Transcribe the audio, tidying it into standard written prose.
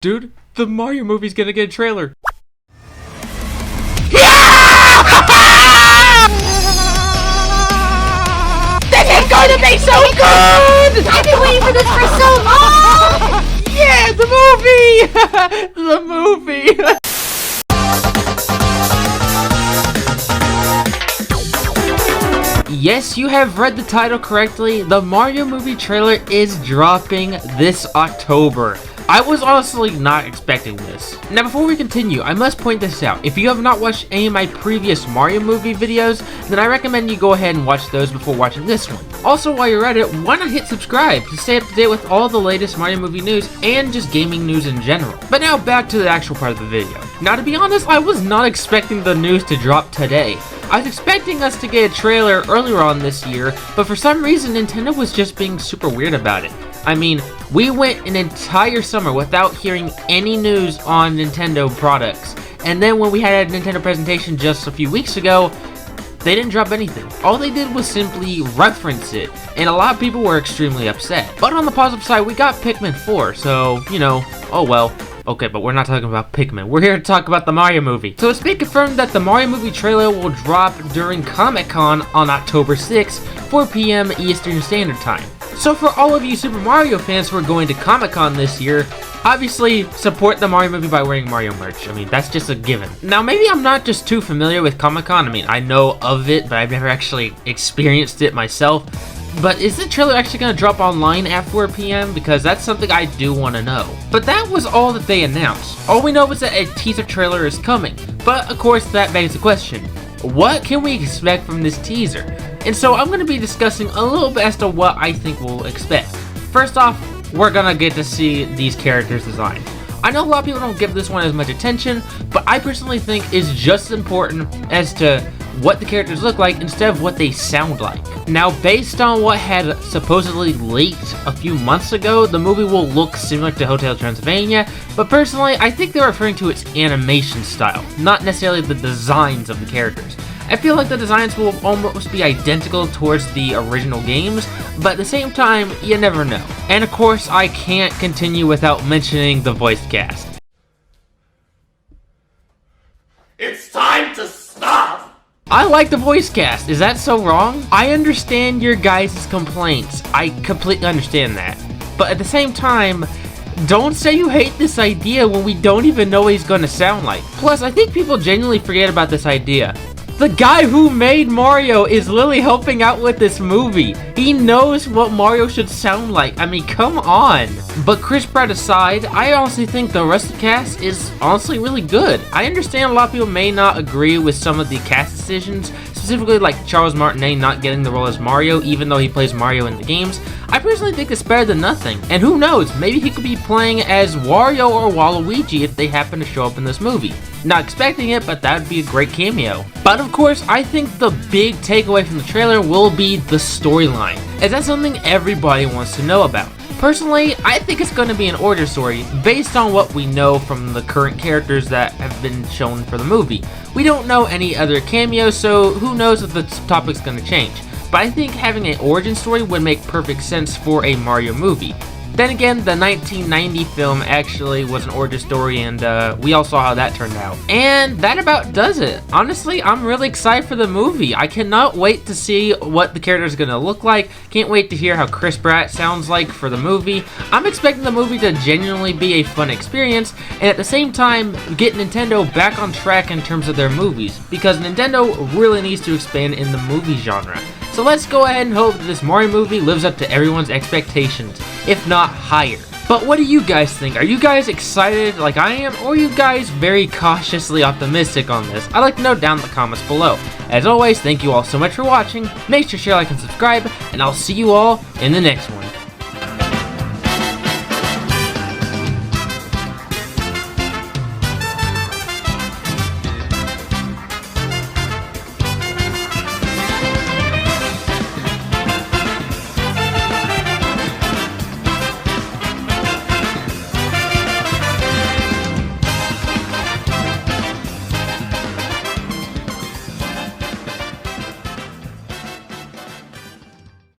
Dude, the Mario movie's gonna get a trailer. This is going to be so good! I've been waiting for this for so long! Yeah, the movie! The movie! Yes, you have read the title correctly. The Mario movie trailer is dropping this October. I was honestly not expecting this. Now before we continue, I must point this out. If you have not watched any of my previous Mario movie videos, then I recommend you go ahead and watch those before watching this one. Also, while you're at it, why not hit subscribe to stay up to date with all the latest Mario movie news and just gaming news in general. But now back to the actual part of the video. Now to be honest, I was not expecting the news to drop today. I was expecting us to get a trailer earlier on this year, but for some reason Nintendo was just being super weird about it. I mean, we went an entire summer without hearing any news on Nintendo products, and then when we had a Nintendo presentation just a few weeks ago, they didn't drop anything. All they did was simply reference it, and a lot of people were extremely upset. But on the positive side, we got Pikmin 4, so, you know, oh well. Okay, but we're not talking about Pikmin. We're here to talk about the Mario movie. So it's been confirmed that the Mario movie trailer will drop during Comic-Con on October 6th, 4 p.m. Eastern Standard Time. So for all of you Super Mario fans who are going to Comic-Con this year, obviously support the Mario movie by wearing Mario merch. I mean, that's just a given. Now, maybe I'm not just too familiar with Comic-Con. I mean, I know of it, but I've never actually experienced it myself. But is the trailer actually going to drop online at 4 p.m? Because that's something I do want to know. But that was all that they announced. All we know is that a teaser trailer is coming. But of course, that begs the question, what can we expect from this teaser? And so I'm going to be discussing a little bit as to what I think we'll expect. First off, we're going to get to see these characters' designs. I know a lot of people don't give this one as much attention, but I personally think it's just as important as to what the characters look like instead of what they sound like. Now, based on what had supposedly leaked a few months ago, the movie will look similar to Hotel Transylvania, but personally, I think they're referring to its animation style, not necessarily the designs of the characters. I feel like the designs will almost be identical towards the original games, but at the same time, you never know. And of course, I can't continue without mentioning the voice cast. It's time to stop! I like the voice cast. Is that so wrong? I understand your guys' complaints. I completely understand that. But at the same time, don't say you hate this idea when we don't even know what he's gonna sound like. Plus, I think people genuinely forget about this idea. The guy who made Mario is literally helping out with this movie. He knows what Mario should sound like. I mean, come on. But Chris Pratt aside, I honestly think the rest of the cast is honestly really good. I understand a lot of people may not agree with some of the cast decisions, specifically like Charles Martinet not getting the role as Mario even though he plays Mario in the games. I personally think it's better than nothing. And who knows, maybe he could be playing as Wario or Waluigi if they happen to show up in this movie. Not expecting it, but that would be a great cameo. But of course, I think the big takeaway from the trailer will be the storyline, as that's something everybody wants to know about. Personally, I think it's going to be an origin story based on what we know from the current characters that have been shown for the movie. We don't know any other cameos, so who knows if the topic's going to change. But I think having an origin story would make perfect sense for a Mario movie. Then again, the 1990 film actually was an origin story, and we all saw how that turned out. And that about does it. Honestly, I'm really excited for the movie. I cannot wait to see what the characters are going to look like. Can't wait to hear how Chris Pratt sounds like for the movie. I'm expecting the movie to genuinely be a fun experience, and at the same time, get Nintendo back on track in terms of their movies, because Nintendo really needs to expand in the movie genre. So let's go ahead and hope that this Mario movie lives up to everyone's expectations, if not higher. But what do you guys think? Are you guys excited like I am, or are you guys very cautiously optimistic on this? I'd like to know down in the comments below. As always, thank you all so much for watching. Make sure to share, like, and subscribe, and I'll see you all in the next one.